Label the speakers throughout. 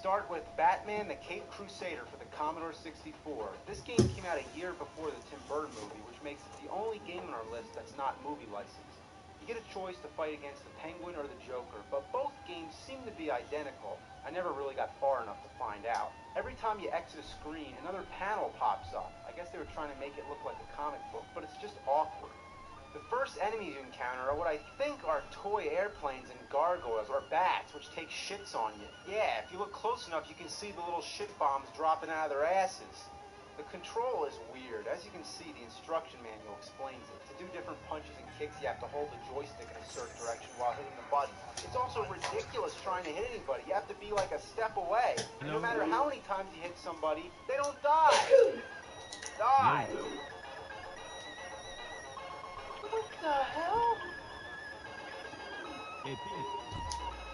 Speaker 1: start with Batman the Caped Crusader for the Commodore 64. This game came out a year before the Tim Burton movie, which makes it the only game on our list that's not movie licensed. You get a choice to fight against the Penguin or the Joker, but both games seem to be identical. I never really got far enough to find out. Every time you exit a screen, another panel pops up. I guess they were trying to make it look like a comic book, but it's just awkward. The first enemies you encounter are what I think are toy airplanes and gargoyles, or bats, which take shits on you. Yeah, if you look close enough, you can see the little shit bombs dropping out of their asses. The control is weird. As you can see, the instruction manual explains it. To do different punches and kicks, you have to hold the joystick in a certain direction while hitting the button. It's also ridiculous trying to hit anybody. You have to be like a step away. And no matter how many times you hit somebody, they don't die. Die! What the hell?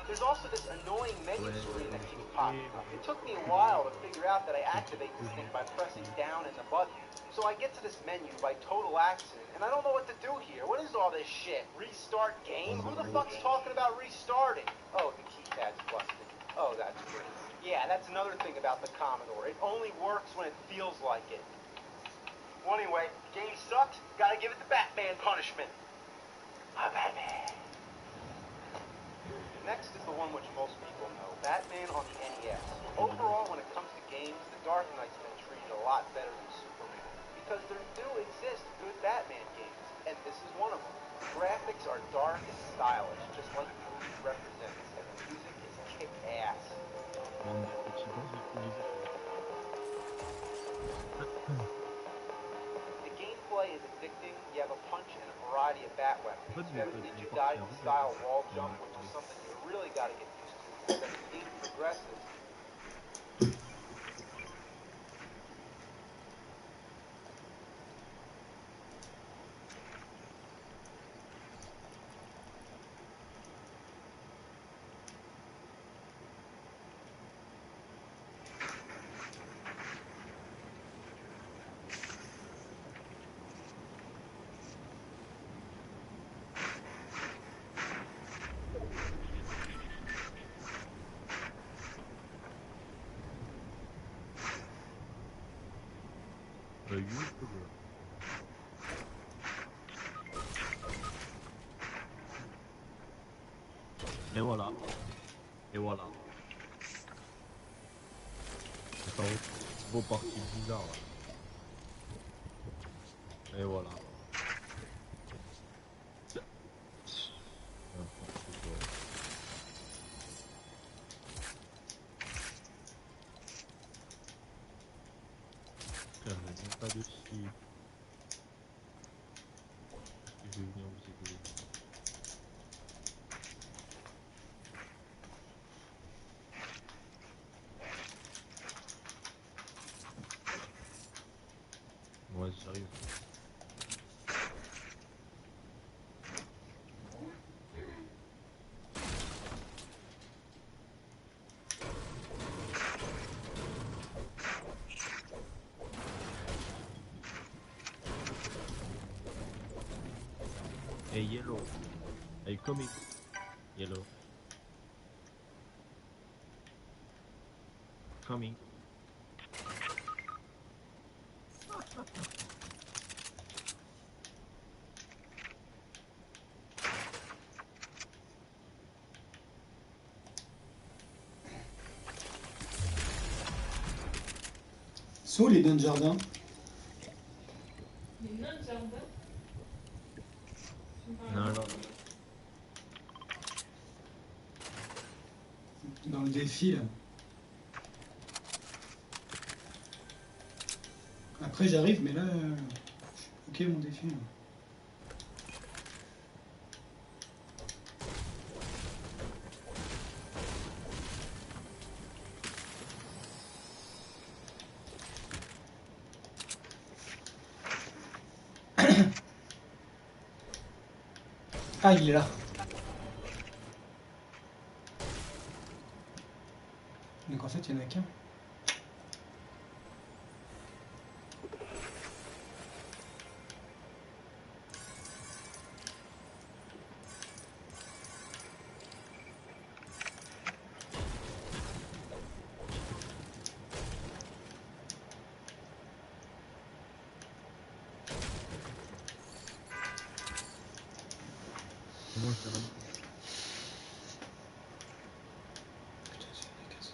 Speaker 1: There's also this annoying menu screen that keeps popping up. It took me a while to figure out that I activate this thing by pressing down in the button. So I get to this menu by total accident, and I don't know what to do here. What is all this shit? Restart game? Who the fuck's talking about restarting? Oh, the keypad's busted. Oh, that's great. Yeah, that's another thing about the Commodore. It only works when it feels like it. Well, anyway, game sucks. Gotta give it the Batman punishment. Batman. Next is the one which most people know, Batman on the NES. Overall, when it comes to games, The Dark Knight's been treated a lot better than Superman, because there do exist good Batman games, and this is one of them. The graphics are dark and stylish, just like the movie represents, and the music is kick-ass. The gameplay is addicting. You have a punch and a variety of bat weapons. You have a Ninja Gaiden-style wall jump, which is something you really got to get used to, because as the game progresses,
Speaker 2: Et voilà. Et voilà. Attends, beau parti bizarre là. Et voilà. Putain, je n'ai pas de scie. Je vais venir vous aider. Ouais, j'arrive. Hey, yellow. Hey, coming. Yellow. Coming.
Speaker 3: Sont où les nains de jardin?
Speaker 4: Les nains de jardin?
Speaker 2: Non, non.
Speaker 3: Dans le défi là. Après j'arrive mais là ok mon défi là. Ah il est là. Donc en fait il n'y en a qu'un.
Speaker 2: Moi, je dirais.
Speaker 3: Putain, c'est des cases.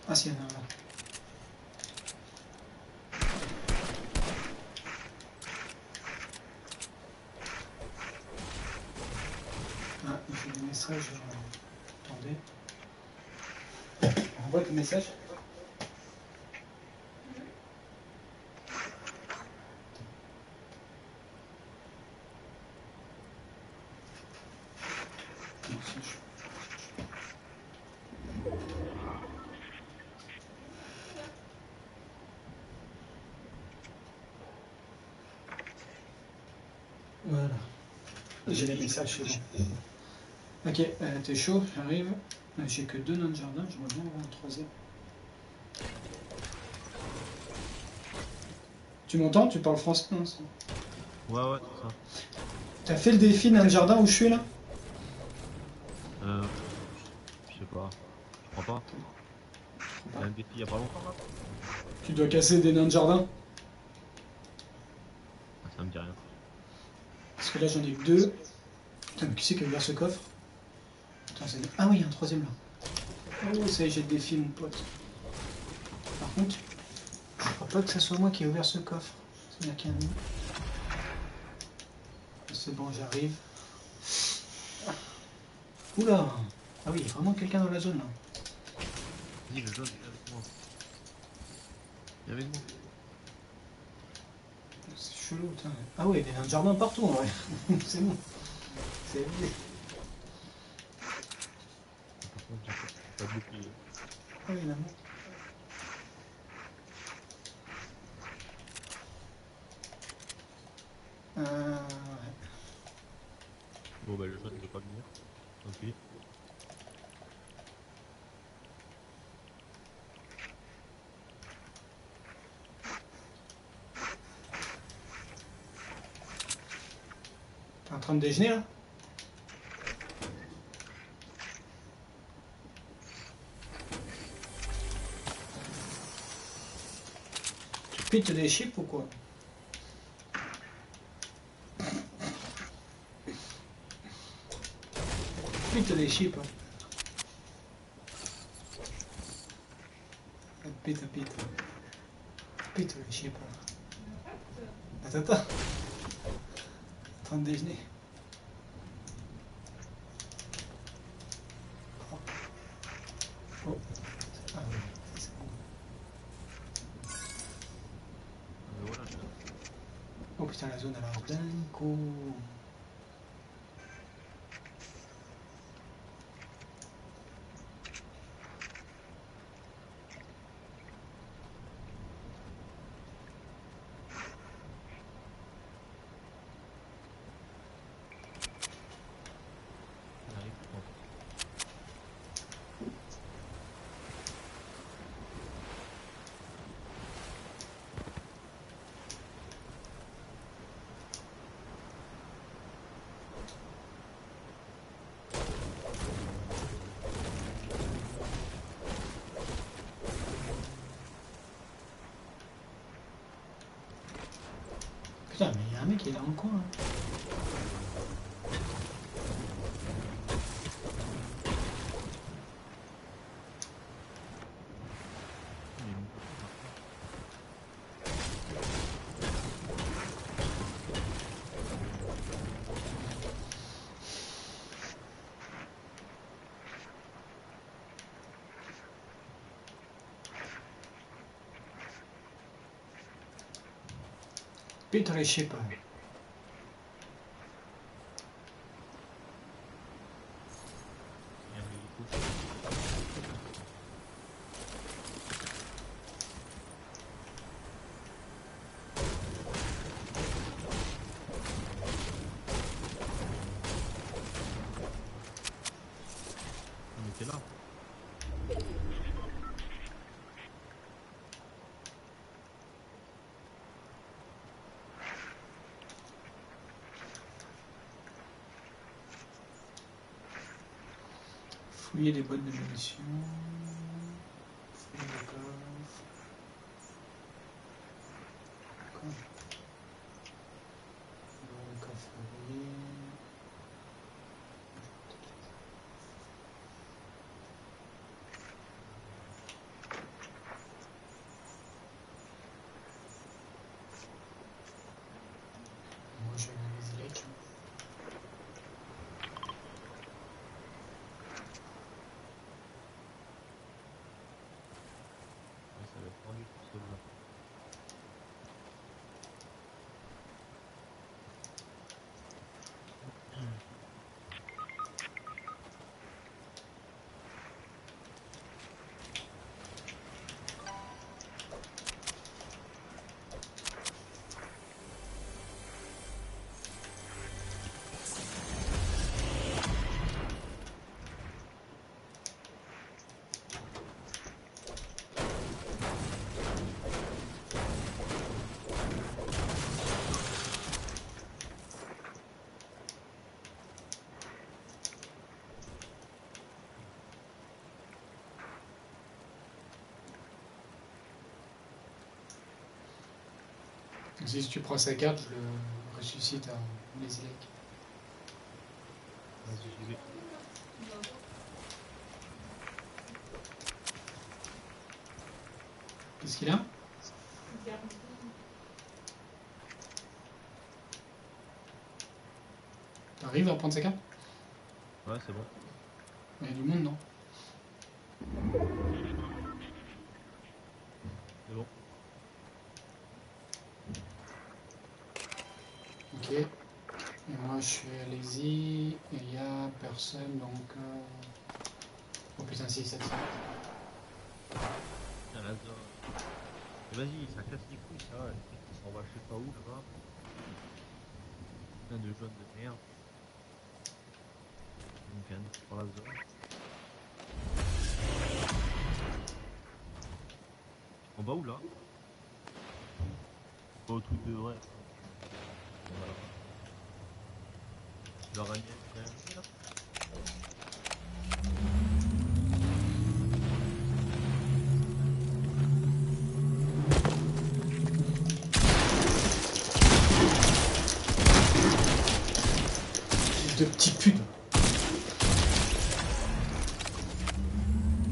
Speaker 3: Ah, si, il y en a un là. Ah, il fait des messages. Attendez. On voit tes messages. Voilà. J'ai les messages, c'est bon. Ok, t'es chaud, j'arrive. J'ai que 2 nains de jardin, j'aimerais bien avoir un troisième. Tu m'entends? Tu parles français, non?
Speaker 2: Ouais, c'est ça.
Speaker 3: T'as fait le défi nain de jardin où je suis là?
Speaker 2: Je sais pas. Je crois pas. Il y a un défi il y a pas longtemps là.
Speaker 3: Tu dois casser des nains de jardin?
Speaker 2: Ah, ça me dit rien.
Speaker 3: Parce que là j'en ai que 2. Putain, mais qui c'est qui a ouvert ce coffre? Attends, ah oui, il y a un troisième là. Oh, ça y est, j'ai le défi, mon pote. Par contre, je crois pas que ce soit moi qui ai ouvert ce coffre. C'est bien qu'il y a un. C'est bon, j'arrive. Oula! Ah oui, il y a vraiment quelqu'un dans la zone là.
Speaker 2: Vas-y, le jaune, viens avec moi. Viens avec moi.
Speaker 3: C'est chelou, putain. Ah oui, il y a un jardin partout en vrai. C'est bon. C'est évident.
Speaker 2: Par contre, j'ai pas de bouclier.
Speaker 3: Ah oui, là, bon. Ouais.
Speaker 2: Bon, bah, le jaune, il veut pas venir. Tant pis.
Speaker 3: T'es en train de déjeuner là? Tu pites des chips ou quoi? Tu pites des chips. Hein. Pite. Pite les chips. Attends. En train de déjeuner. Oh. Ah oui, c'est bon.
Speaker 2: Voilà, je...
Speaker 3: Oh putain, la zone elle a l'air blanco.
Speaker 2: On arrive. Bon.
Speaker 3: Putain, mais il y a un mec qui est dans le coin là. Pite les chips.
Speaker 2: Il y a un hélico. On était là.
Speaker 3: Fouiller les boîtes de munitions. Fouiller les coffres. D'accord. Bon, le Donc, si tu prends sa carte, je le ressuscite à Lazy Lake.
Speaker 2: Vas-y, j'y vais.
Speaker 3: Qu'est-ce qu'il a? T'arrives à prendre sa carte?
Speaker 2: Ouais, c'est bon.
Speaker 3: Il y a du monde, non?
Speaker 2: C'est bon.
Speaker 3: Ok. Et moi je suis à Lazy, et il y a personne donc. Oh putain, si, ça.
Speaker 2: Tiens, la zone. Et vas-y, ça casse les couilles, ça. On va je sais pas où, là. Plein de jaunes de merde. On vient pour la zone. En bas où là? Pas au truc de vrai. Voilà. L'araignée, là.
Speaker 3: De petits putes.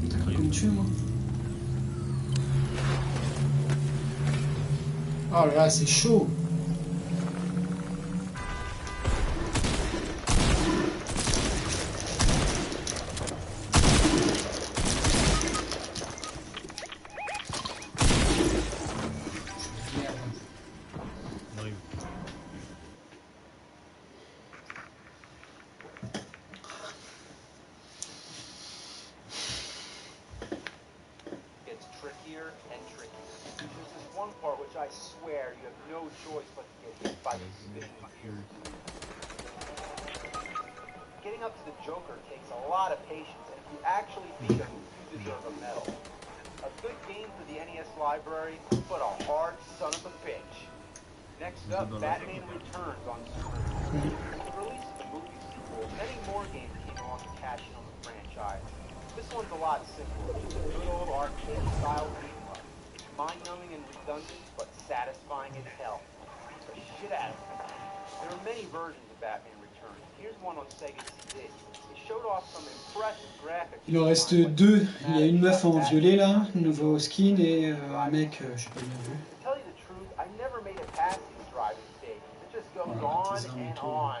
Speaker 3: T'as cru qu'on me tue, moi? Oh là là, c'est chaud. Merde.
Speaker 2: On arrive.
Speaker 1: Gets trickier and trickier. There's this one part which I swear you have no choice but to get hit by these spinning gears. Getting up to the Joker takes a lot of patience, and if you actually beat him, you deserve a medal. A good game for the NES library, but a hard son of a bitch. Next up, Batman Returns on Super Nintendo. With the release of the movie sequel, many more games came along to cash in on the franchise. This one's a lot simpler. It's a good old arcade-style beat-em-up. It's mind-numbing and redundant, but satisfying as hell. Beats the shit out of me. There are many versions of Batman Returns. Here's one on Sega CD. It showed off some impressive graphics.
Speaker 3: Il en reste deux. Il y a une meuf en violet là, nouveau skin, et un mec, je sais pas bien vu.
Speaker 1: To tell you the truth, I never made it past these driving stages. It just goes
Speaker 3: Voilà,
Speaker 1: on
Speaker 3: tes armes et
Speaker 1: and
Speaker 3: tout.
Speaker 1: on.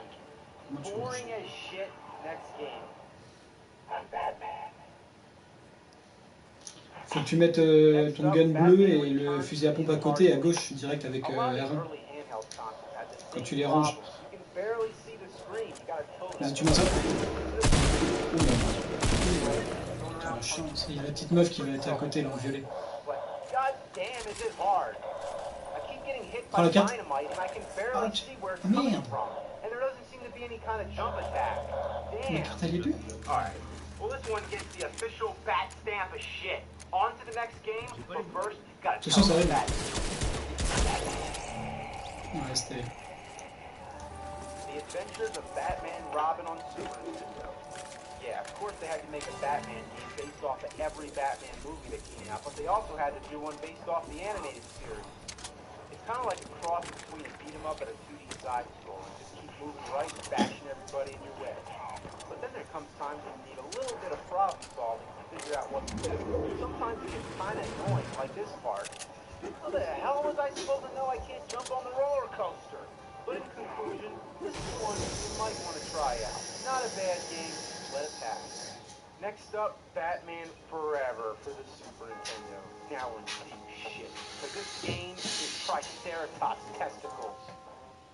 Speaker 3: Comment tu
Speaker 1: Boring
Speaker 3: veux?
Speaker 1: as shit. Next game. I'm Batman.
Speaker 3: Faut que tu mettes ton gun bleu et le fusil à pompe à côté, à gauche, direct avec
Speaker 1: A lot of
Speaker 3: R1.
Speaker 1: the early handheld consoles had the
Speaker 3: Quand
Speaker 1: same
Speaker 3: tu les ranges.
Speaker 1: problem. You can barely see the screen. You gotta tilt it
Speaker 3: Vas-y,
Speaker 1: at
Speaker 3: tu
Speaker 1: the
Speaker 3: mets ça.
Speaker 1: Going
Speaker 3: Putain, la
Speaker 1: around
Speaker 3: chance. Il y a la petite meuf qui va être à côté là en violet.
Speaker 1: But god damn, is it hard. I keep getting hit
Speaker 3: Prends
Speaker 1: by
Speaker 3: la carte.
Speaker 1: dynamite and I can
Speaker 3: Ah,
Speaker 1: barely see where it's coming
Speaker 3: merde.
Speaker 1: from. And there doesn't seem to be any kind of jump attack.
Speaker 3: La
Speaker 1: Damn.
Speaker 3: carte elle est bleue.
Speaker 1: Alright. Well, this one gets the official bat stamp of shit. On to the next game, but first, gotta
Speaker 3: De toute façon, ça
Speaker 1: tell
Speaker 3: arrive.
Speaker 1: that.
Speaker 3: Ouais, c'était.
Speaker 1: The Adventures of Batman Robin on Super Nintendo. Yeah, of course they had to make a Batman game based off of every Batman movie that came out, but they also had to do one based off the animated series. It's kind of like a cross between a beat 'em up and a 2D side scroller. Just keep moving right and bashing everybody in your way. But then there comes times when you need a little bit of problem solving to figure out what to do. Sometimes it gets kind of annoying, like this part. How the hell was I supposed to know I can't jump on the roller coaster? But in conclusion, this is one you might want to try out. Not a bad game, let it pass. Next up, Batman Forever for the Super Nintendo. Now we're into deep shit, because this game is Triceratops testicles.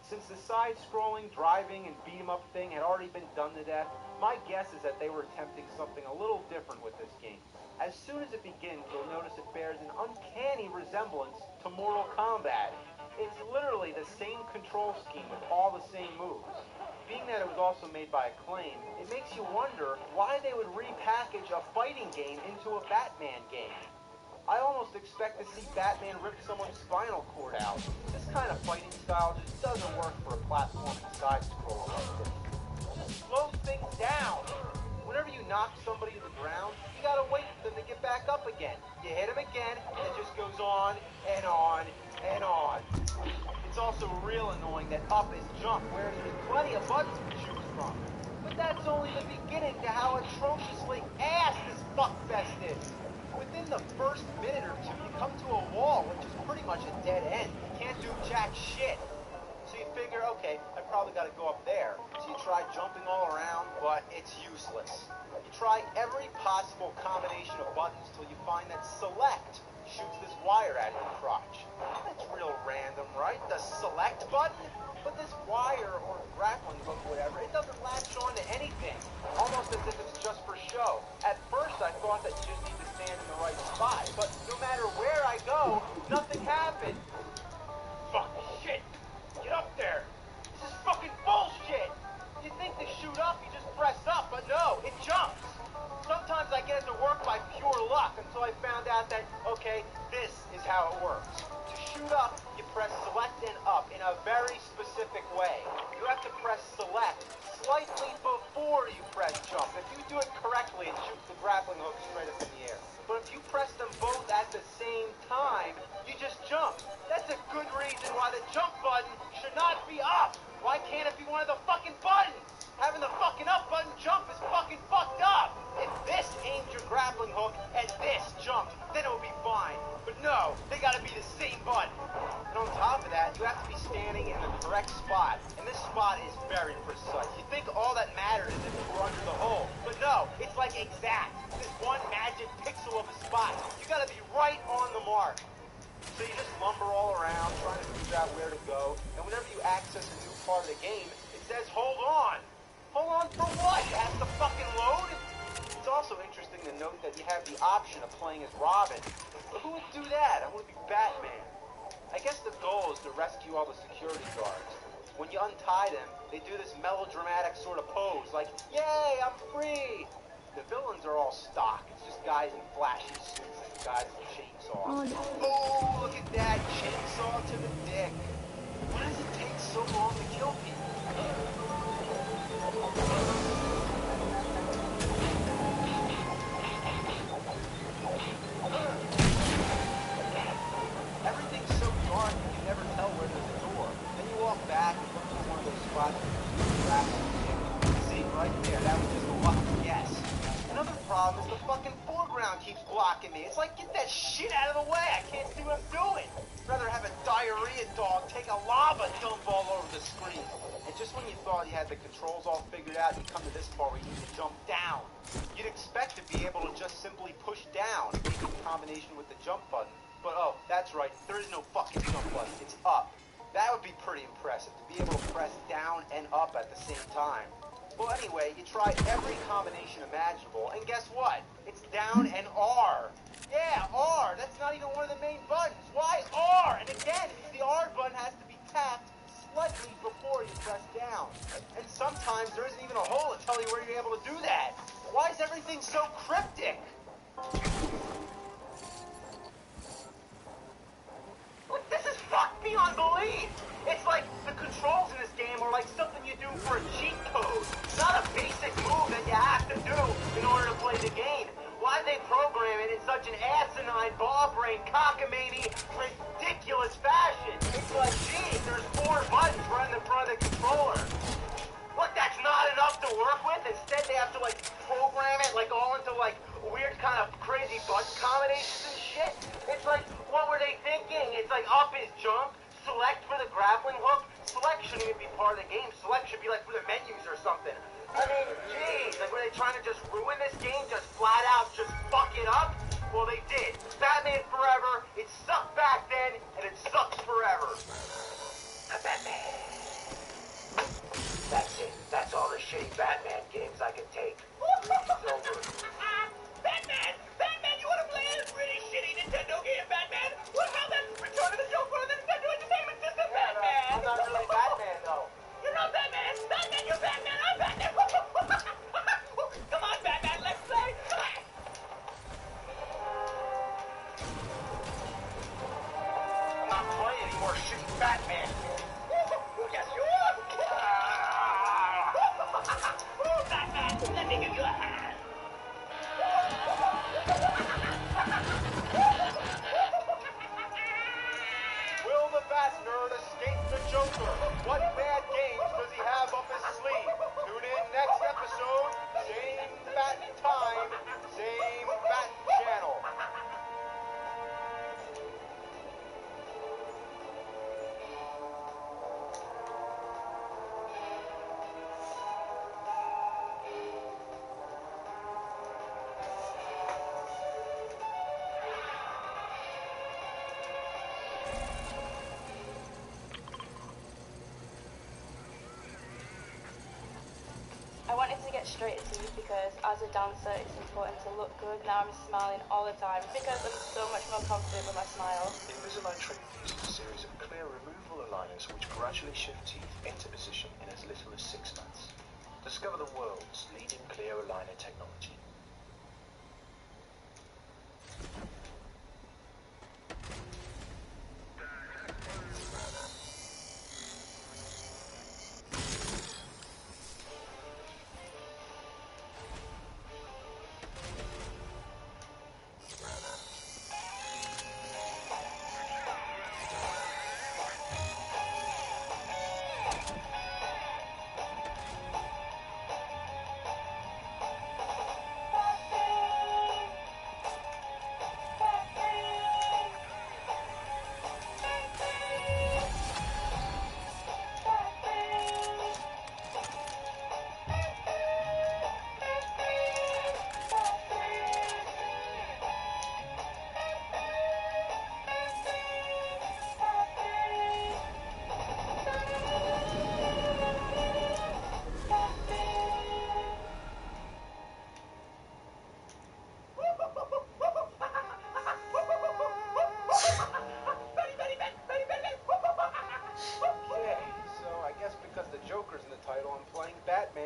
Speaker 1: Since the side-scrolling, driving, and beat-em-up thing had already been done to death, my guess is that they were attempting something a little different with this game. As soon as it begins, you'll notice it bears an uncanny resemblance to Mortal Kombat. It's literally the same control scheme with all the same moves. Being that it was also made by Acclaim, it makes you wonder why they would repackage a fighting game into a Batman game. I almost expect to see Batman rip someone's spinal cord out. This kind of fighting style just doesn't work for a platforming side-scroller like this. Just slow things down. Whenever you knock somebody to the ground, you gotta wait for them to get back up again. You hit them again, and it just goes on and on and on. It's also real annoying that up is jump, where there's plenty of buttons to choose from. But that's only the beginning to how atrociously ass this fuckfest is. Within the first minute or two, you come to a wall, which is pretty much a dead end. You can't do jack shit. So you figure, okay, I probably got to go up there. So you try jumping all around, but it's useless. You try every possible combination of buttons till you find that select shoots this wire at your crotch. That's real random, right? The select button? But this wire or grappling hook, whatever, it doesn't latch on to anything. Almost as if it's just for show. At first I thought that you just need to stand in the right spot, but no matter where I go, nothing happens. Fuck shit! Get up there! This is fucking bullshit! You think to shoot up, you just press up, but no, it jumps. Sometimes I get it to work by pure luck until I found out that, okay, this is how it works. To shoot up, you press select and up in a very specific way. You have to press select slightly before you press jump. If you do it correctly, it shoots the grappling hook straight up in the air. But if you press them both at the same time, you just jump. That's a good reason why the jump button should not be up. Why can't it be one of the fucking buttons? Having the fucking up button jump is fucking fucked up. If this aimed your grappling hook and this jumped, then it would be fine. But no, they gotta be the same button. And on top of that, you have to be standing in the correct spot. And this spot is very precise. You think all that matters is if you were under the hole. But no, it's like exact. This one magic pixel of a spot. You gotta be right on the mark. So you just lumber all around, trying to figure out where to go. And whenever you access a new part of the game, it says, hold on. Hold on for what? It has to fucking load? It's also interesting to note that you have the option of playing as Robin. But who would do that? I want to be Batman. I guess the goal is to rescue all the security guards. When you untie them, they do this melodramatic sort of pose, like, yay, I'm free! The villains are all stock. It's just guys in flashy suits and guys with chainsaws. Oh, look at that! Chainsaw to the dick. Why does it take so long to kill people? Everything's so dark you can never tell where there's a door. Then you walk back and look for one of those spots where see, right there, that was just a lucky guess. Another problem is the fucking foreground keeps blocking me. It's like, get that shit out of the way. I can't see what I'm doing. I'd rather have a diarrhea dog take a lava dump all over the screen. And just when you thought you had the controls all figured out, you come to this part where you need to jump down. You'd expect to be able to just simply push down, maybe in combination with the jump button. But oh, that's right, there is no fucking jump button. It's up. That would be pretty impressive, to be able to press down and up at the same time. Well, anyway, you try every combination imaginable, and guess what? It's down and R. Yeah, R. That's not even one of the main buttons. Why R? And again, the R button has to be tapped slightly before you press down. And sometimes there isn't even a hole to tell you where you're able to do that. Why is everything so cryptic? Look, this is fucked beyond belief. It's like the controls in this game are like something you do for a cheat code, not a basic move that you have to do in order to play the game. Why they program it in such an asinine, ball-brained, cockamamie, ridiculous fashion? It's like, geez, there's 4 buttons right in the front of the controller. Look, that's not enough to work with. Instead, they have to, like, program it, like, all into, like, weird kind of crazy button combinations and shit. It's like, what were they thinking? It's like, up is jump, select for the grappling hook. Select shouldn't even be part of the game. Select should be, like, for the menus or something. I mean, geez, like, were they trying to just ruin this game? Just flat out just fuck it up? Well, they did. Batman Forever, it sucked back then, and it sucks forever. Batman. That's it. That's all the shitty Batman games I can take. It's over. Batman! Batman, you want to play a really shitty Nintendo game, Batman? Well, how about Return to the Joker on the Nintendo Entertainment System, Batman? I'm not really Batman, though. You're not Batman! Batman, you're Batman! I'm Batman! Come on, Batman, let's play! I'm not playing any more shitty Batman. Yes, you are! Batman, let me give you a hand! Will the Bat Nerd escape the
Speaker 4: straighter teeth because as a dancer it's important to look good. Now I'm smiling all the time because I'm so much more confident with my smile.
Speaker 5: Invisalign treatment uses a series of clear removable aligners which gradually shift teeth into position in as little as 6 months. Discover the world's leading clear aligner technology.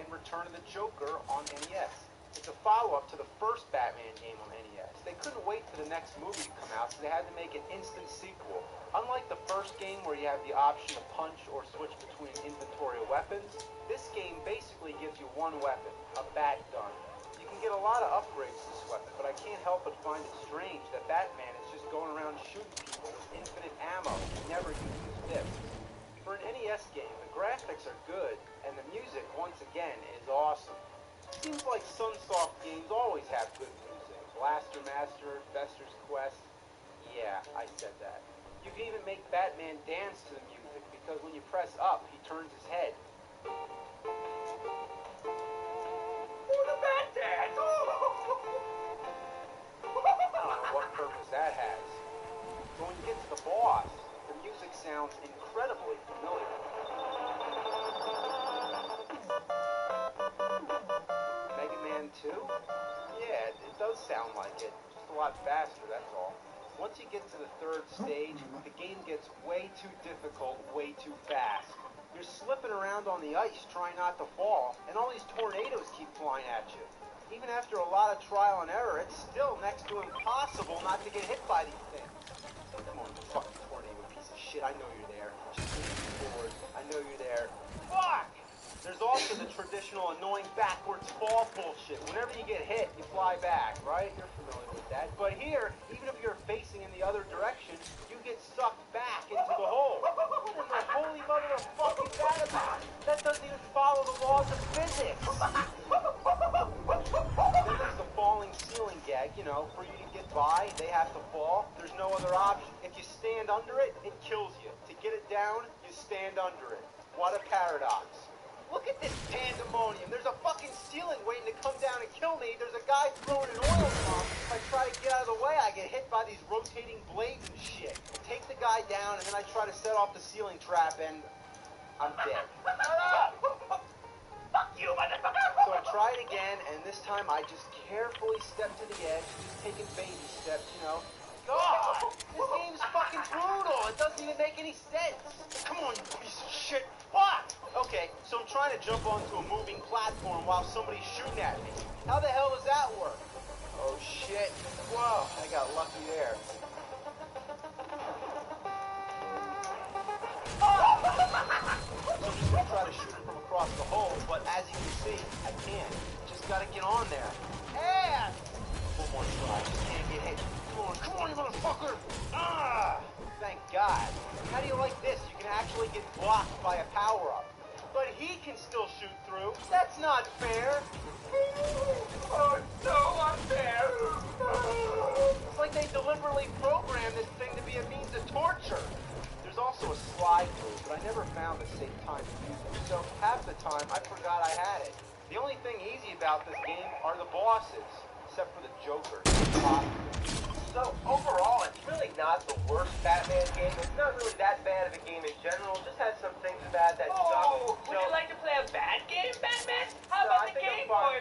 Speaker 1: Return of the Joker on NES. It's a follow-up to the first Batman game on NES. They couldn't wait for the next movie to come out, so they had to make an instant sequel. Unlike the first game where you have the option to punch or switch between inventory of weapons, this game basically gives you one weapon, a bat gun. You can get a lot of upgrades to this weapon, but I can't help but find it strange that Batman is just going around shooting people with infinite ammo and never using his fists. For an NES game, the graphics are good, and the music, once again, is awesome. Seems like Sunsoft games always have good music. Blaster Master, Fester's Quest. Yeah, I said that. You can even make Batman dance to the music, because when you press up, he turns his head. Oh, the Bat Dance! I don't know what purpose that has. But when you get to the boss, the music sounds incredibly familiar. Mega Man 2? Yeah, it does sound like it. Just a lot faster, that's all. Once you get to the third stage, the game gets way too difficult, way too fast. You're slipping around on the ice trying not to fall, and all these tornadoes keep flying at you. Even after a lot of trial and error, it's still next to impossible not to get hit by these things. Come on, you fucking tornado piece of shit, I know you're there. Just move forward, I know you're there. Fuck! There's also the traditional annoying backwards fall bullshit. Whenever you get hit, you fly back, right? You're familiar with that. But here, even if you're facing in the other direction, you get sucked back into the hole. What in the holy mother of fuck is that about? That doesn't even follow the laws of physics. Then there's the falling ceiling gag, you know, for you to get by, they have to fall. There's no other option. If you stand under it, it kills you. To get it down, you stand under it. What a paradox. Look at this pandemonium. There's a fucking ceiling waiting to come down and kill me. There's a guy throwing an oil pump. If I try to get out of the way, I get hit by these rotating blades and shit. Take the guy down, and then I try to set off the ceiling trap, and I'm dead. Fuck you, motherfucker! So I try it again, and this time I just carefully step to the edge, just taking baby steps, you know. God, this game's fucking brutal. It doesn't even make any sense. Come on, you piece of shit. What? Okay, so I'm trying to jump onto a moving platform while somebody's shooting at me. How the hell does that work? Oh shit. Whoa, I got lucky there. So I'm just gonna try to shoot him from across the hole, but as you can see, I can't. Just gotta get on there. And one more try. Just can't get hit. Come on, you motherfucker! Ah! Thank God. How do you like this? You can actually get blocked by a power-up. But he can still shoot through. That's not fair. Oh, it's so unfair. It's like they deliberately programmed this thing to be a means of torture. There's also a slide move, but I never found a safe time to use it. So half the time, I forgot I had it. The only thing easy about this game are the bosses, except for the Joker. So overall, it's really not the worst Batman game. It's not really that bad of a game in general. Just has some things bad that suck.
Speaker 4: Would you like to play a bad game, Batman? How about the Game Boy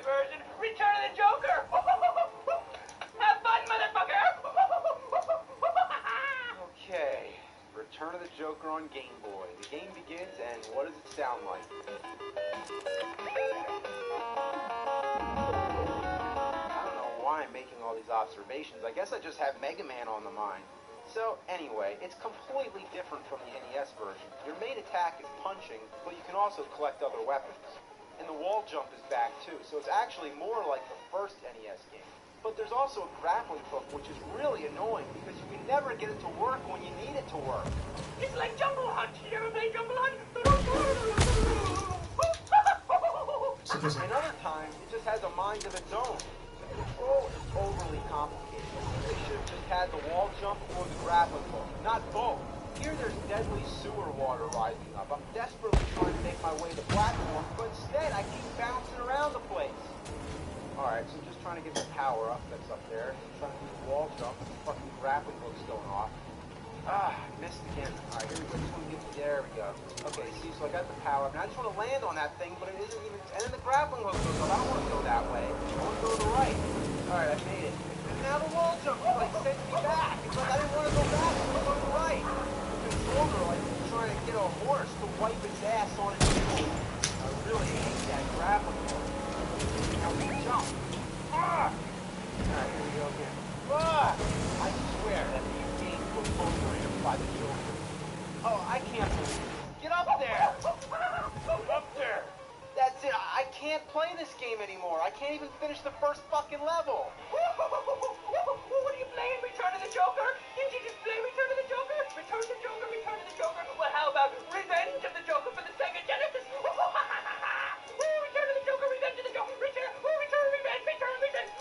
Speaker 1: Joker on Game Boy. The game begins, and what does it sound like? I don't know why I'm making all these observations. I guess I just have Mega Man on the mind. So, anyway, it's completely different from the NES version. Your main attack is punching, but you can also collect other weapons. And the wall jump is back too, so it's actually more like the first NES game. But there's also a grappling hook, which is really annoying because you can never get it to work when you need it to work.
Speaker 6: It's like Jungle Hunt. You ever play Jungle Hunt?
Speaker 1: And other times, it just has a mind of its own. The control is overly complicated. They should have just had the wall jump or the grappling hook, not both. Here there's deadly sewer water rising up. I'm desperately trying to make my way to platform, but instead I keep bouncing around the place. Alright, so I'm just trying to get the power up that's up there. I'm trying to do the wall jump. The fucking grappling hook's going off. Ah, missed again. Alright, here we go. Just want to get, there we go. Okay, see, so I got the power up. Now I just want to land on that thing, but it isn't even, and then the grappling hook goes up. I don't want to go that way. I want to go to the right. Alright, I made it. And now the wall jump, like, sends me back. It's like I didn't want to go back. I want to go to the right. Controller, like trying to get a horse to wipe its ass on its heel. I really hate that grappling hook. Now we jump. Ah! Alright, here we go again. Ah! I swear that these games were programmed by the children. Oh, I can't believe it. Get up there! Get up there! That's it. I can't play this game anymore. I can't even finish the first fucking level.
Speaker 6: What are you playing? Return of the Joker? Did you just play Return of the Joker? Return of the Joker, Return of the Joker. Well, how about Revenge of the Joker for the Sega Genesis? Return of the Joker, Revenge of the Joker. Return, Revenge, Return, Revenge.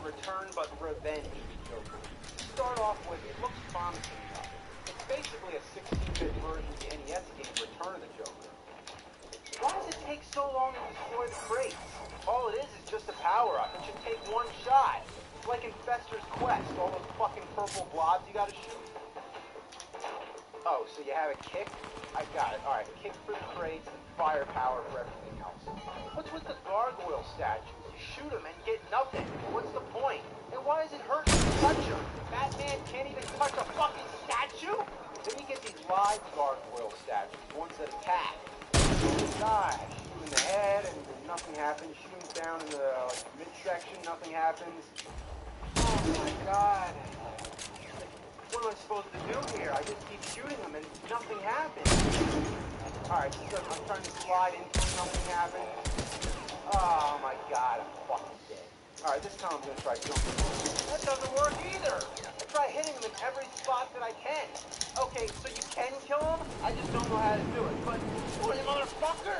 Speaker 1: Return but Revenge of the Joker. To start off with, it looks promising enough. It's basically a 16-bit version of the NES game Return of the Joker. Why does it take so long to destroy the crates? All it is just a power-up. It should take one shot. It's like in Fester's Quest, all those fucking purple blobs you gotta shoot. Oh, so you have a kick? I got it. Alright, kick for the crates and firepower for everything else. What's with the gargoyle statues? You shoot them and get nothing. What's the point? And why does it hurt to touch them? Batman can't even touch a fucking statue? Then you get these live gargoyle statues, ones that attack. Die. Shoot in the head and nothing happens. Shoot them down in the midsection, nothing happens. Oh my god. What am I supposed to do here? I just keep shooting them and nothing happens. Alright, so I'm trying to slide into it, nothing happens. Oh my god, I'm fucking dead. Alright, this time I'm gonna try jumping. That doesn't work either! I try hitting them in every spot that I can. Okay, so you can kill them? I just don't know how to do it. But, what, you motherfucker?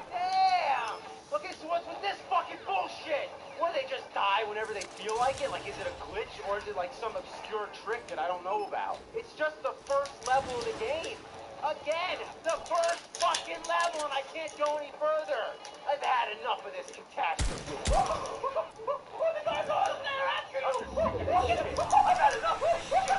Speaker 1: Damn! Okay, so what's with this fucking bullshit? What, they just die whenever they feel like it? Like, is it a glitch, or is it like some obscure trick that I don't know about? It's just the first level of the game. Again, the first fucking level, and I can't go any further. I've had enough of this catastrophe. The gargoyles, they're after you! I've had enough of this shit!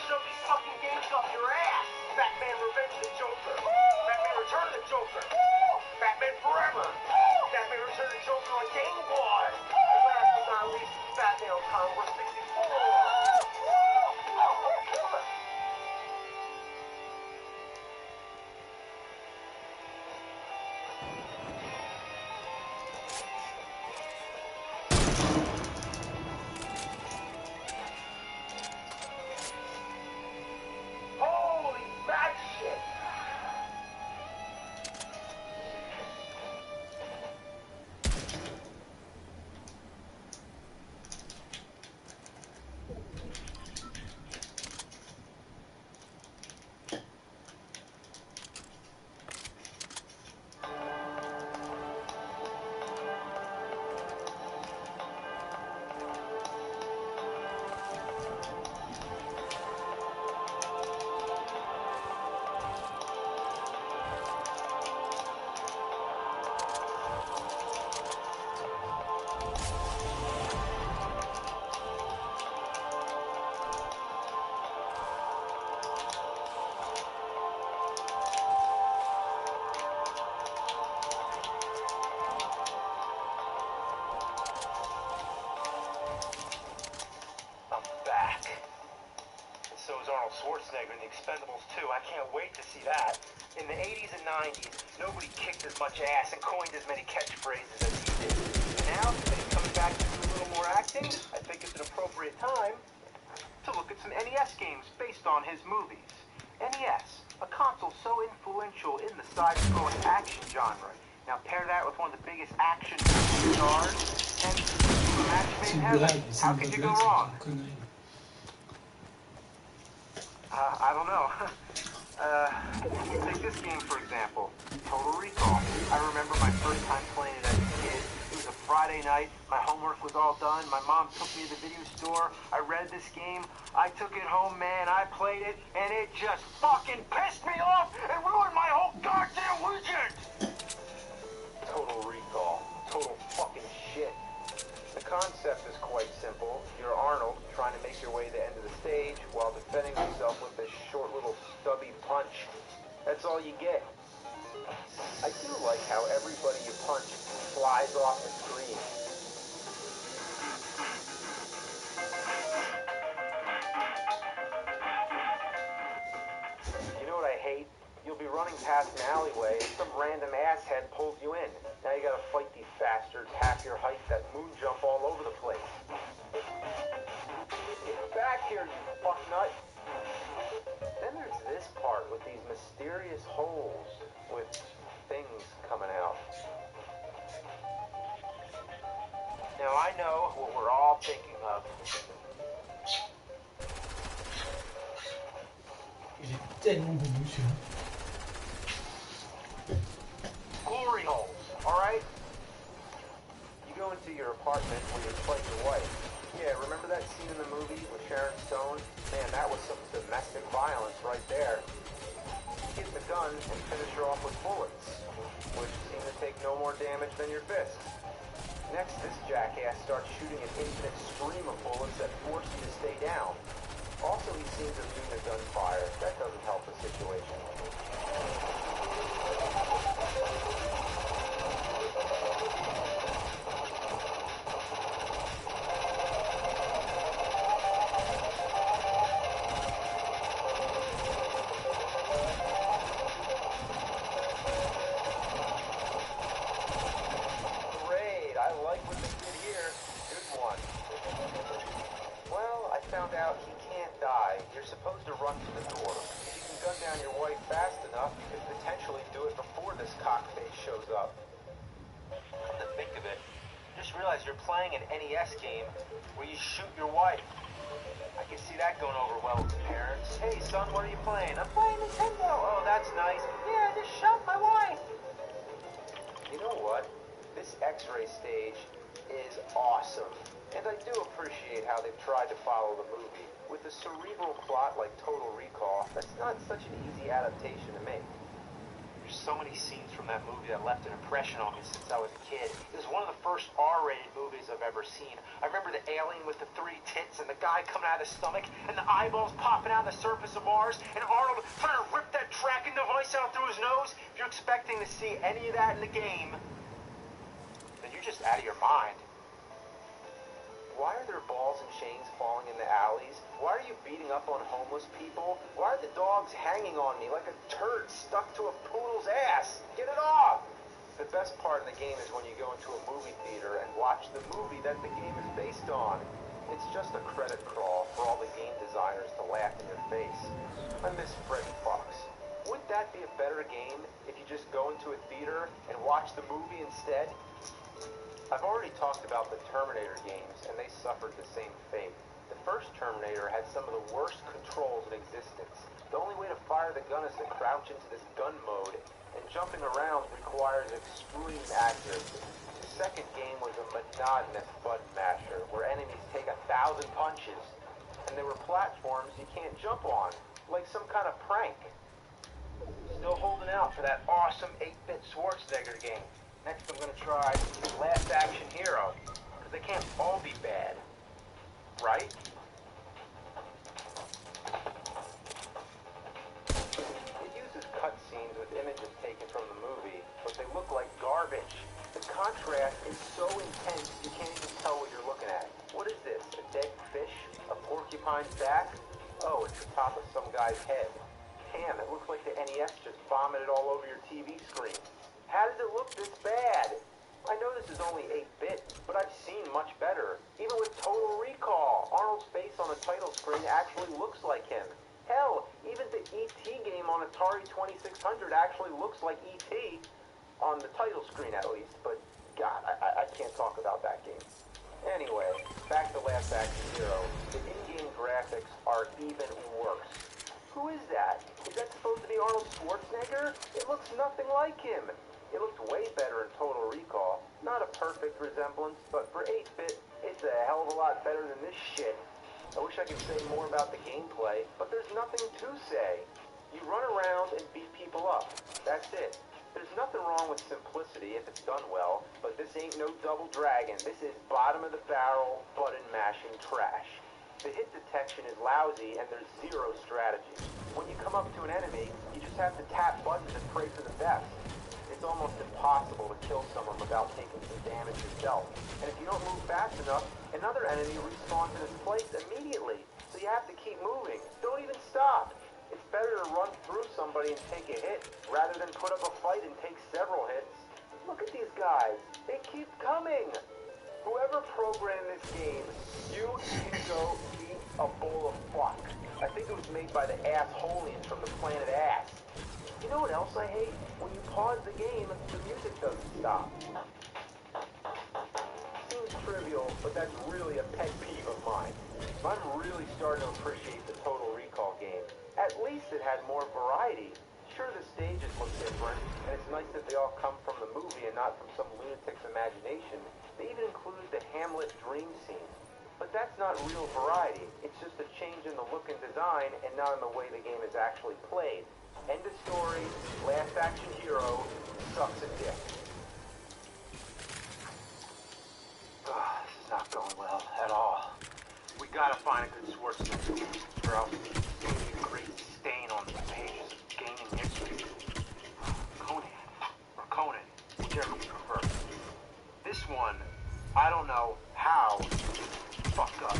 Speaker 1: Shove these fucking games up your ass! Batman Revenge of the Joker! Batman Return of the Joker! Batman Forever! Batman Return of the Joker on Game Boy! And last but not least, Batman on Commodore 64! too. I can't wait to see that. In the 80s and 90s, nobody kicked as much ass and coined as many catchphrases as he did. And now that he's coming back to do a little more acting, I think it's an appropriate time to look at some NES games based on his movies. NES, a console so influential in the side-scrolling action genre. Now pair that with one of the biggest action stars, and a match made in heaven. How could you go wrong? I don't know. Take this game for example, Total Recall. I remember my first time playing it as a kid. It was a Friday night, my homework was all done, my mom took me to the video store, I read this game, I took it home, man, I played it, and it just fucking pissed me off and ruined my whole goddamn weekend! Total Recall. Total fucking shit. The concept is quite simple. You're Arnold trying to make your way to the end of the stage while defending yourself with this short little stubby punch. That's all you get. I do like how everybody you punch flies off the screen. You know what I hate? You'll be running past an alleyway and some random asshead pulls you in. Now you gotta fight these bastards half your height that moon jump all over the place. Get back here, you fucknut! Then there's this part with these mysterious holes with things coming out. Now I know what we're all thinking of.
Speaker 3: Il est tellement bon, celui-là.
Speaker 1: Glory holes, alright? You go into your apartment when you fight your wife. Yeah, remember that scene in the movie with Sharon Stone? Man, that was some domestic violence right there. Get the gun and finish her off with bullets, which seem to take no more damage than your fist. Next, this jackass starts shooting an infinite stream of bullets that force you to stay down. Also, he seems immune to gunfire. That doesn't help the situation. You're playing an NES game where you shoot your wife. I can see that going over well with the parents. Hey son, what are you playing? I'm playing Nintendo. Oh, that's nice. Yeah, I just shot my wife. You know what? This X-ray stage is awesome. And I do appreciate how they've tried to follow the movie. With a cerebral plot like Total Recall, that's not such an easy adaptation to make. There's so many scenes from that movie that left an impression on me since I was a kid. It was one of the first R-rated movies I've ever seen. I remember the alien with the 3 tits and the guy coming out of his stomach and the eyeballs popping out of the surface of Mars and Arnold trying to rip that tracking device out through his nose. If you're expecting to see any of that in the game, then you're just out of your mind. Why are there balls and chains falling in the alleys? Why are you beating up on homeless people? Why are the dogs hanging on me like a turd stuck to a poodle's ass? Get it off! The best part of the game is when you go into a movie theater and watch the movie that the game is based on. It's just a credit crawl for all the game designers to laugh in your face. I miss Freddy Fox. Wouldn't that be a better game if you just go into a theater and watch the movie instead? I've already talked about the Terminator games, and they suffered the same fate. The first Terminator had some of the worst controls in existence. The only way to fire the gun is to crouch into this gun mode, and jumping around requires extreme accuracy. The second game was a monotonous butt masher, where enemies take 1,000 punches, and there were platforms you can't jump on, like some kind of prank. Still holding out for that awesome 8-bit Schwarzenegger game. Next I'm going to try Last Action Hero, because they can't all be bad, right? It uses cutscenes with images taken from the movie, but they look like garbage. The contrast is so intense you can't even tell what you're looking at. What is this, a dead fish? A porcupine's back? Oh, it's the top of some guy's head. Damn, NES just vomited all over your TV screen. How does it look this bad? I know this is only 8-bit, but I've seen much better. Even with Total Recall, Arnold's face on the title screen actually looks like him. Hell, even the E.T. game on Atari 2600 actually looks like E.T. on the title screen at least, but God, I can't talk about that game. Anyway, back to Last Action Hero. The in-game graphics are even worse. Who is that? Is that supposed to be Arnold Schwarzenegger? It looks nothing like him. It looked way better in Total Recall. Not a perfect resemblance, but for 8-bit, it's a hell of a lot better than this shit. I wish I could say more about the gameplay, but there's nothing to say. You run around and beat people up. That's it. There's nothing wrong with simplicity if it's done well, but this ain't no Double Dragon. This is bottom of the barrel, button mashing trash. The hit detection is lousy and there's zero strategy. When you come up to an enemy, you just have to tap buttons and pray for the best. It's almost impossible to kill someone without taking some damage yourself. And if you don't move fast enough, another enemy respawns in its place immediately. So you have to keep moving. Don't even stop. It's better to run through somebody and take a hit rather than put up a fight and take several hits. Look at these guys. They keep coming. Whoever programmed this game, you can go eat a bowl of fuck. I think it was made by the Assholians from the planet Ass. You know what else I hate? When you pause the game, the music doesn't stop. Seems trivial, but that's really a pet peeve of mine. I'm really starting to appreciate the Total Recall game. At least it had more variety. Sure, the stages look different, and it's nice that they all come from the movie and not from some lunatic's imagination. They even included the Hamlet dream scene. But that's not real variety. It's just a change in the look and design and not in the way the game is actually played. End of story. Last Action Hero sucks a dick. This is not going well at all. We gotta find a good source or else it's going to be a great stain on the pages of gaming history. Conan, or Conan, whichever you prefer. This one, I don't know how fucked up.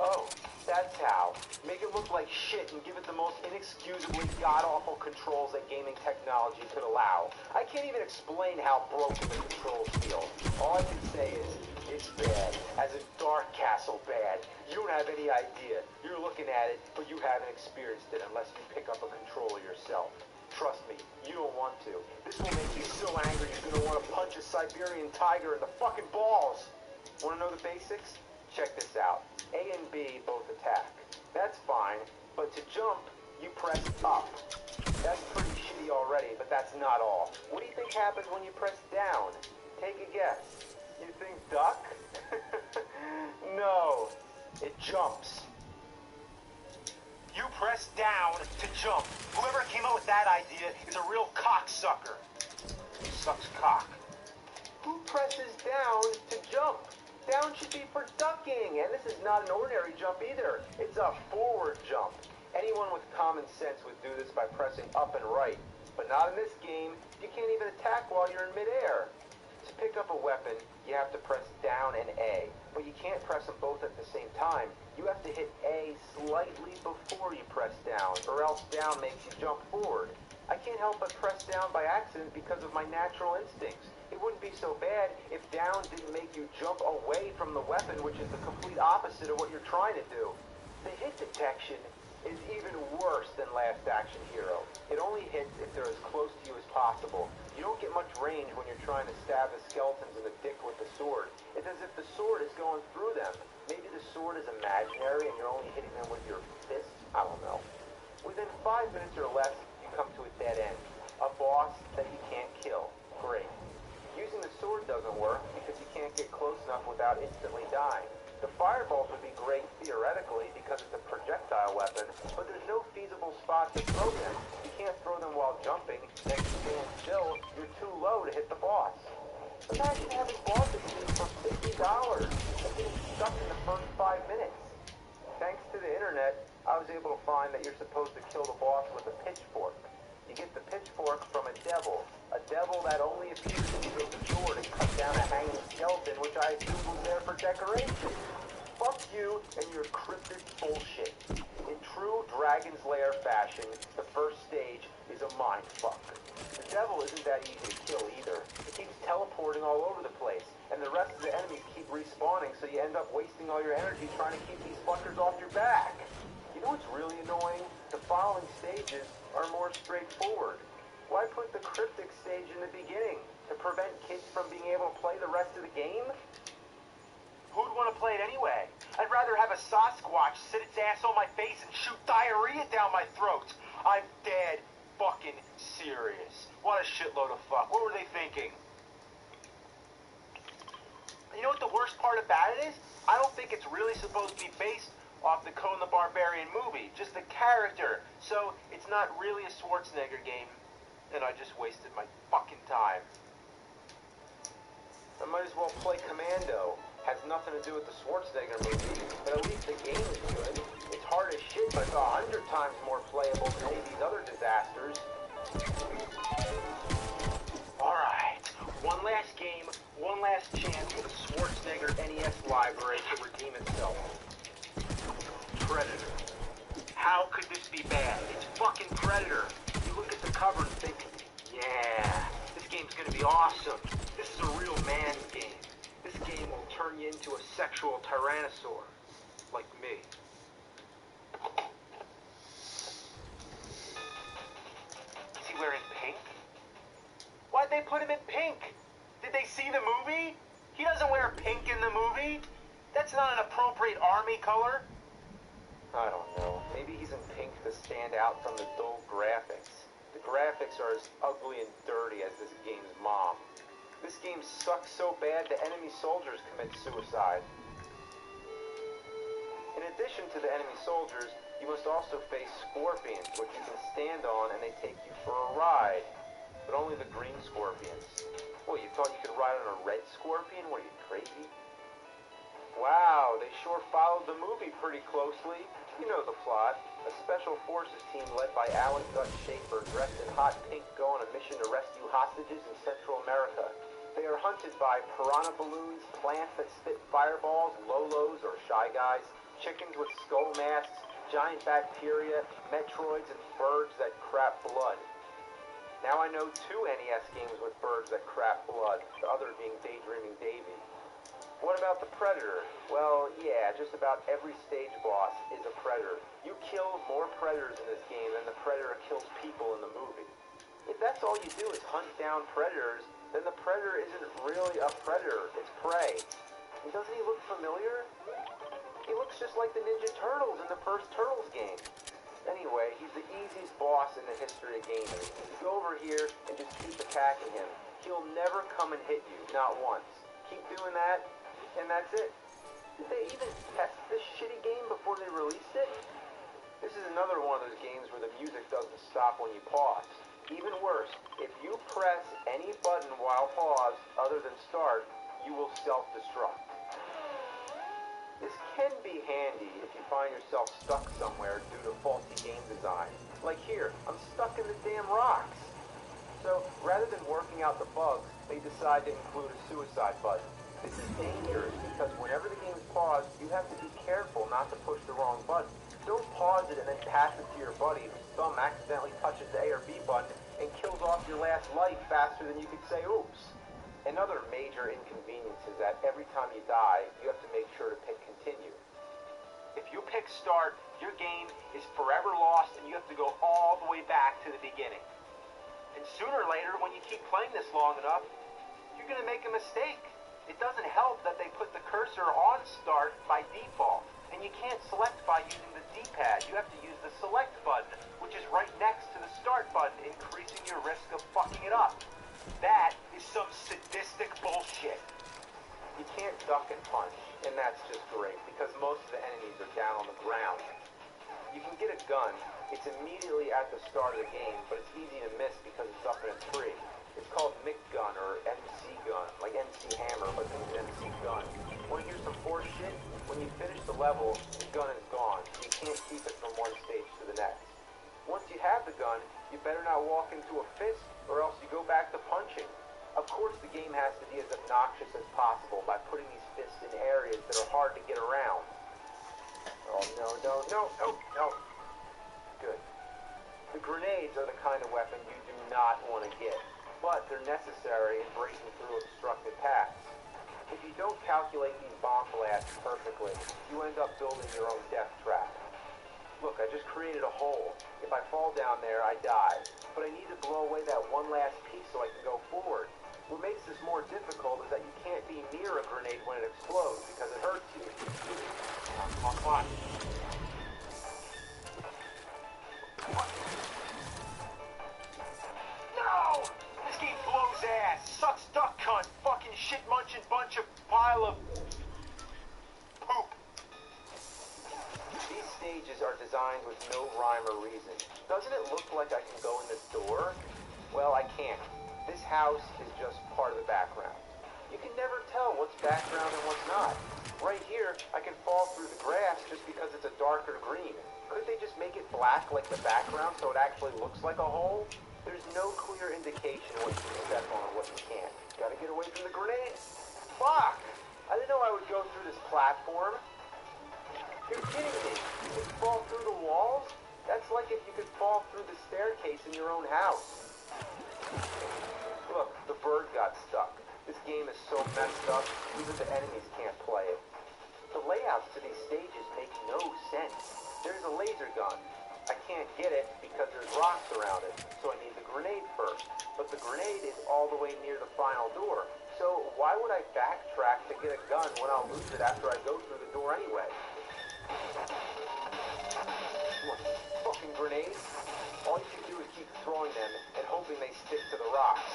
Speaker 1: Oh, that's how. Make it look like shit and give it the most inexcusably god-awful controls that gaming technology could allow. I can't even explain how broken the controls feel. All I can say is, it's bad. As in Dark Castle bad. You don't have any idea. You're looking at it, but you haven't experienced it unless you pick up a controller yourself. Trust me, you don't want to. This will make you so angry you're gonna want to punch a Siberian tiger in the fucking balls. Wanna know the basics? Check this out. A and B both attack. That's fine, but to jump, you press up. That's pretty shitty already, but that's not all. What do you think happens when you press down? Take a guess. You think duck? No, it jumps. You press down to jump. Whoever came up with that idea is a real cocksucker. Sucks cock. Who presses down to jump? Down should be for ducking, and this is not an ordinary jump either. It's a forward jump. Anyone with common sense would do this by pressing up and right. But not in this game. You can't even attack while you're in midair. To pick up a weapon, you have to press down and A. But you can't press them both at the same time. You have to hit A slightly before you press down, or else down makes you jump forward. I can't help but press down by accident because of my natural instincts. It wouldn't be so bad if down didn't make you jump away from the weapon, which is the complete opposite of what you're trying to do. The hit detection is even worse than Last Action Hero. It only hits if they're as close to you as possible. You don't get much range when you're trying to stab the skeletons in the dick with the sword. It's as if the sword is going through them. Maybe the sword is imaginary and you're only hitting them with your fist. I don't know. Within 5 minutes or less, you come to a dead end. A boss that you can't kill. Great. Using the sword doesn't work because you can't get close enough without instantly dying. The fireballs would be great theoretically because it's a projectile weapon, but there's no feasible spot to throw them. You can't throw them while jumping, and if you stand still, you're too low to hit the boss. Imagine having bought this thing for $50 and getting stuck in the first 5 minutes. Thanks to the internet, I was able to find that you're supposed to kill the boss with a pitchfork. You get the pitchfork decoration. Fuck you and your cryptic bullshit. In true Dragon's Lair fashion, the first stage is a mindfuck. The devil isn't that easy to kill either. It keeps teleporting all over the place, and the rest of the enemies keep respawning, so you end up wasting all your energy trying to keep these fuckers off your back. You know what's really annoying? The following stages are more straightforward. Why put the cryptic stage in the beginning? To prevent kids from being able to play the rest of the game? Who'd want to play it anyway? I'd rather have a Sasquatch sit its ass on my face and shoot diarrhea down my throat. I'm dead fucking serious. What a shitload of fuck. What were they thinking? You know what the worst part about it is? I don't think it's really supposed to be based off the Conan the Barbarian movie. Just the character. So it's not really a Schwarzenegger game. And I just wasted my fucking time. I might as well play Commando. Has nothing to do with the Schwarzenegger movie, but at least the game is good. It's hard as shit, but it's 100 times more playable than any of these other disasters. Alright, one last game, one last chance for the Schwarzenegger NES library to redeem itself. Predator. How could this be bad? It's fucking Predator. You look at the cover and think, yeah, this game's gonna be awesome. This is a real man's game. This game will turn you into a sexual tyrannosaur, like me. Is he wearing pink? Why'd they put him in pink? Did they see the movie? He doesn't wear pink in the movie. That's not an appropriate army color. I don't know. Maybe he's in pink to stand out from the dull graphics. The graphics are as ugly and dirty as this game's mom. This game sucks so bad the enemy soldiers commit suicide. In addition to the enemy soldiers, you must also face scorpions, which you can stand on and they take you for a ride. But only the green scorpions. What, you thought you could ride on a red scorpion? What, are you crazy? Wow, they sure followed the movie pretty closely. You know the plot. A special forces team led by Alan Gus Schaefer, dressed in hot pink, go on a mission to rescue hostages in Central America. They are hunted by piranha balloons, plants that spit fireballs, lolos or shy guys, chickens with skull masks, giant bacteria, metroids, and birds that crap blood. Now I know 2 NES games with birds that crap blood, the other being Daydreaming Davy. What about the Predator? Well, yeah, just about every stage boss is a Predator. You kill more Predators in this game than the Predator kills people in the movie. If that's all you do is hunt down Predators, then the Predator isn't really a Predator, it's prey. And doesn't he look familiar? He looks just like the Ninja Turtles in the first Turtles game. Anyway, he's the easiest boss in the history of gaming. You go over here and just keep attacking him. He'll never come and hit you, not once. Keep doing that, and that's it. Did they even test this shitty game before they released it? This is another one of those games where the music doesn't stop when you pause. Even worse, if you press any button while paused other than start, you will self-destruct. This can be handy if you find yourself stuck somewhere due to faulty game design. Like here, I'm stuck in the damn rocks. So, rather than working out the bugs, they decide to include a suicide button. This is dangerous because whenever the game is paused, you have to be careful not to push the wrong button. Don't pause it and then pass it to your buddy whose thumb accidentally touches the A or B button and kills off your last life faster than you could say oops. Another major inconvenience is that every time you die, you have to make sure to pick continue. If you pick start, your game is forever lost and you have to go all the way back to the beginning. And sooner or later, when you keep playing this long enough, you're going to make a mistake. It doesn't help that they put the cursor on start by default. And you can't select by using the D-pad. You have to use the select button, which is right next to the start button, increasing your risk of fucking it up. That is some sadistic bullshit. You can't duck and punch, and that's just great, because most of the enemies are down on the ground. You can get a gun. It's immediately at the start of the game, but it's easy to miss because it's up in a tree. It's called Mick Gun or MC Gun, like MC Hammer, but it's MC Gun. Want to hear some force shit? When you finish the level, the gun is gone. You can't keep it from one stage to the next. Once you have the gun, you better not walk into a fist, or else you go back to punching. Of course, the game has to be as obnoxious as possible by putting these fists in areas that are hard to get around. Oh, no. Good. The grenades are the kind of weapon you do not want to get, but they're necessary in breaking through obstructed paths. If you don't calculate these bomb blasts perfectly, you end up building your own death trap. Look, I just created a hole. If I fall down there, I die. But I need to blow away that one last piece so I can go forward. What makes this more difficult is that you can't be near a grenade when it explodes because it hurts you. Come on. No! This game blows ass. Sucks duck cunt. Fucking shit munching bunch of pile of poop. These stages are designed with no rhyme or reason. Doesn't it look like I can go in this door? Well, I can't. This house is just part of the background. You can never tell what's background and what's not. Right here, I can fall through the grass just because it's a darker green. Couldn't they just make it black like the background so it actually looks like a hole? There's no clear indication what you can step on and what you can't. Gotta get away from the grenade. Fuck! I didn't know I would go through this platform. You're kidding me. You can fall through the walls? That's like if you could fall through the staircase in your own house. Look, the bird got stuck. This game is so messed up, even the enemies can't play it. The layouts to these stages make no sense. There's a laser gun. I can't get it because there's rocks around it, so I need the grenade first. But the grenade is all the way near the final door. So why would I backtrack to get a gun when I'll lose it after I go through the door anyway? What, fucking grenades? All you can do is keep throwing them and hoping they stick to the rocks.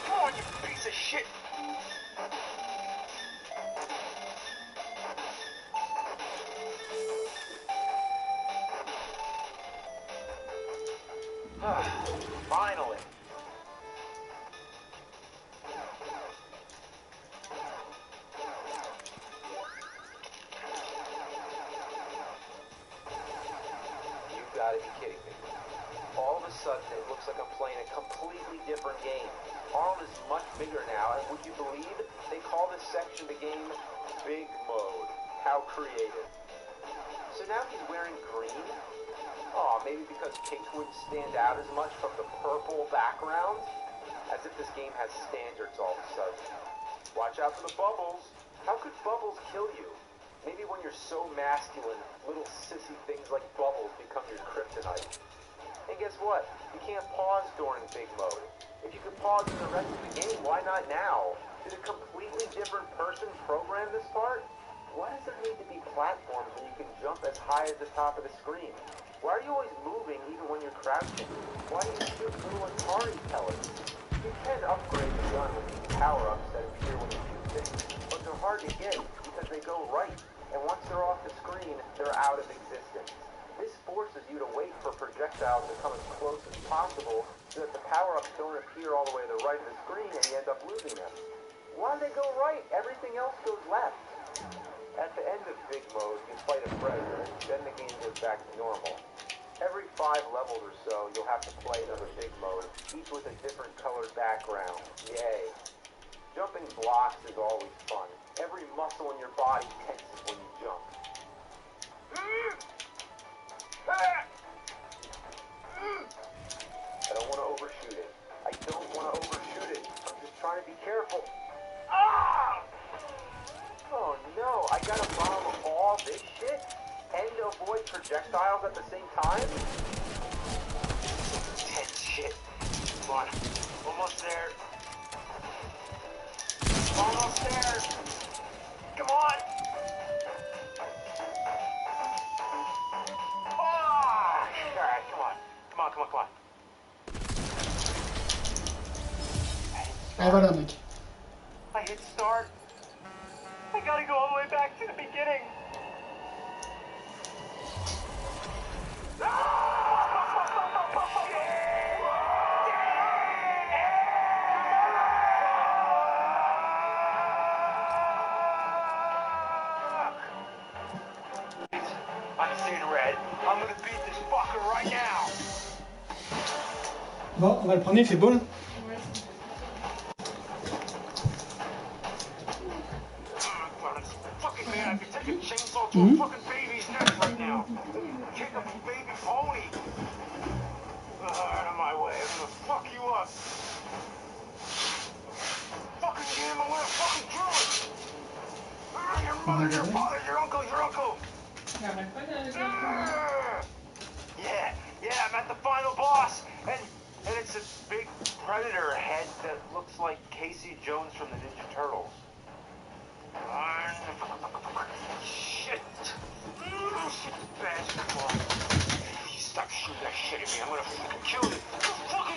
Speaker 1: Come on, you piece of shit! Finally! You've got to be kidding me. All of a sudden, it looks like I'm playing a completely different game. Arnold is much bigger now, and would you believe they call this section of the game Big Mode? How creative. So now he's wearing green? Oh, maybe because pink wouldn't stand out as much from the purple background? As if this game has standards all of a sudden. Watch out for the bubbles. How could bubbles kill you? Maybe when you're so masculine, little sissy things like bubbles become your kryptonite. And guess what? You can't pause during big mode. If you could pause in the rest of the game, why not now? Did a completely different person program this part? Why does there need to be platforms when you can jump as high as the top of the screen? Why are you always moving even when you're crouching? Why do you shoot little Atari pellets? You can upgrade the gun with these power-ups that appear when you shoot things, but they're hard to get because they go right, and once they're off the screen, they're out of existence. This forces you to wait for projectiles to come as close as possible so that the power-ups don't appear all the way to the right of the screen and you end up losing them. Why do they go right? Everything else goes left. At the end of big mode, you fight a predator, then the game goes back to normal. Every 5 levels or so, you'll have to play another big mode, each with a different colored background. Yay. Jumping blocks is always fun. Every muscle in your body tenses when you jump. I don't want to overshoot it. I don't want to overshoot it. I'm just trying to be careful. Ah! Oh no, I gotta bomb all this shit and avoid projectiles at the same time? Tense shit. Come on. Almost there. Almost there. Come on. Ah! Alright, come on. Come on.
Speaker 3: Et voilà, mec.
Speaker 1: I hit start. I gotta go all the way back to the beginning. I'm
Speaker 5: Red. I'm gonna beat this fucker right now.
Speaker 3: Bon, on va le prendre, il fait beau là.
Speaker 5: Fucking man, I could take a chainsaw to a fucking baby's neck right now. Take a baby pony. Out of my way, I'm gonna fuck you up. Fucking damn, I'm gonna fucking do it. Your mother, your father, your uncle, your uncle. Yeah, I'm at the final boss. And it's a big predator head that looks like Casey Jones from the Ninja Turtles. Shit. Shit, basketball. Stop shooting that shit at me. I'm gonna fucking kill you. Fucking